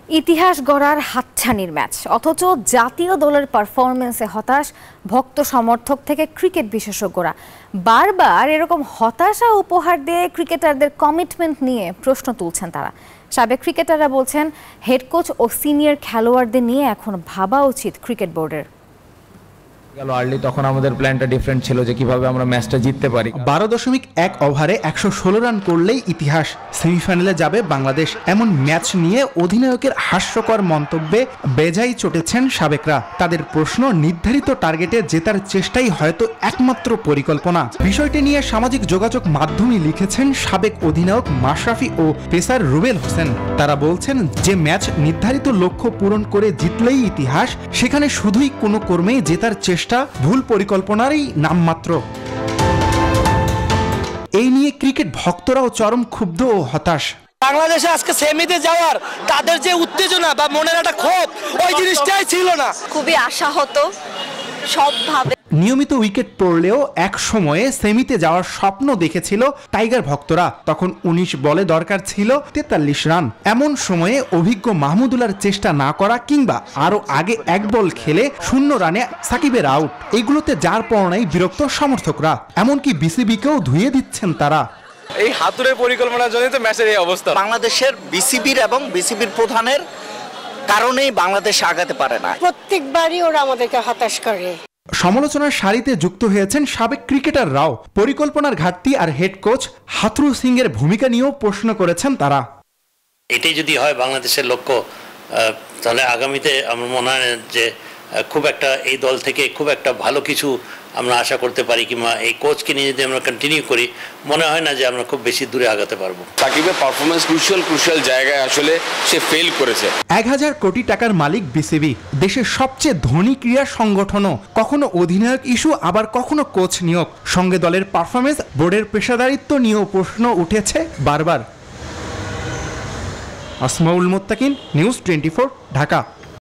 ইতিহাস গড়ার হাতছানির ম্যাচ, অথচ জাতীয় দলের পারফরমেন্সে হতাশ ভক্ত সমর্থক থেকে ক্রিকেট বিশেষজ্ঞরা। বারবার এরকম হতাশা উপহার দিয়ে ক্রিকেটারদের কমিটমেন্ট নিয়ে প্রশ্ন তুলছেন তারা। সাবেক ক্রিকেটাররা বলছেন হেড কোচ ও সিনিয়র খেলোয়াড়দের নিয়ে এখন ভাবা উচিত ক্রিকেট বোর্ডের। আর্লি তখন আমাদের প্ল্যানটা ডিফারেন্ট ছিল যে কিভাবে আমরা ম্যাচটা জিততে পারি। 12.1 ওভারে 116 রান করলেই ইতিহাস, সেমিফাইনালে যাবে বাংলাদেশ। এমন ম্যাচ নিয়ে অধিনায়কের হাস্যকর মন্তব্যে বেজায় চটেছেন সাবেকরা। তাদের প্রশ্ন, নির্ধারিত টার্গেটে জেতার চেষ্টাই হয়তো একমাত্র পরিকল্পনা। বিষয়টি নিয়ে সামাজিক যোগাযোগ মাধ্যমে লিখেছেন সাবেক অধিনায়ক মাশরাফি ও পেসার রুবেল হোসেন। তারা বলছেন, যে ম্যাচ নির্ধারিত লক্ষ্য পূরণ করে জিতলেই ইতিহাস, সেখানে শুধুই কোনো কর্মে জেতার চেষ্টা ভুল পরিকল্পনারই নামমাত্র। এই নিয়ে ক্রিকেট ভক্তরাও চরম ক্ষুব্ধ ও হতাশ। বাংলাদেশে আজকে সেমিতে যাওয়ার তাদের যে উত্তেজনা বা মনের একটা ক্ষোভ, ওই জিনিসটাই ছিল না। খুবই আশাহত সবভাবে। নিয়মিত উইকেট পড়লেও এক সময়ে সেমিতে যাওয়ার স্বপ্ন দেখেছিল টাইগার ভক্তরা। তখন 19 বলে দরকার ছিল 43 রান। এমন সময়ে অভিজ্ঞ মাহমুদুল্লাহর চেষ্টা না করা কিংবা আরো আগে এক বল খেলে 0 রানে সাকিবের আউট, এগুলোতে যার পরনাই বিরক্ত সমর্থকরা। এমনকি বিসিবিকেও ধুয়ে দিচ্ছেন তারা। এই হাতুড়ের পরিকল্পনার জন্যই তো ম্যাচের এই অবস্থা। বাংলাদেশের বিসিবির এবং বিসিবির প্রধানের কারণেই বাংলাদেশ আগাতে পারে না। প্রত্যেকবারই ওরা আমাদেরকে হতাশ করে। সমালোচনার সারিতে যুক্ত হয়েছেন সাবেক ক্রিকেটাররাও। পরিকল্পনার ঘাটতি আর হেড কোচ হাথুরু সিং এর ভূমিকা নিয়েও প্রশ্ন করেছেন তারা। এটাই যদি হয় বাংলাদেশের লক্ষ্য, তাহলে আগামীতে আমার মনে হয় যে খুব একটা এই দল থেকে খুব একটা ভালো কিছু আমরা আশা করতে পারি, কিংবা এই কোচকে নিয়ে যদি আমরা কন্টিনিউ করি, মনে হয় না যে আমরা খুব বেশি দূরে আগাতে পারবো। সাকিবের পারফরমেন্স ক্রুশিয়াল জায়গায় আসলে সে ফেল করেছে। 1000 কোটি টাকার মালিক বিসিবি, দেশের সবচেয়ে ধনী ক্রীড়া সংগঠনও। কখনো অধিনায়ক ইস্যু, আবার কখনো কোচ নিয়োগ, সঙ্গে দলের পারফরমেন্স, বোর্ডের পেশাদারিত্ব নিয়েও প্রশ্ন উঠেছে বারবার। আসমাউল মুত্তাকিন, নিউজ 24, ঢাকা।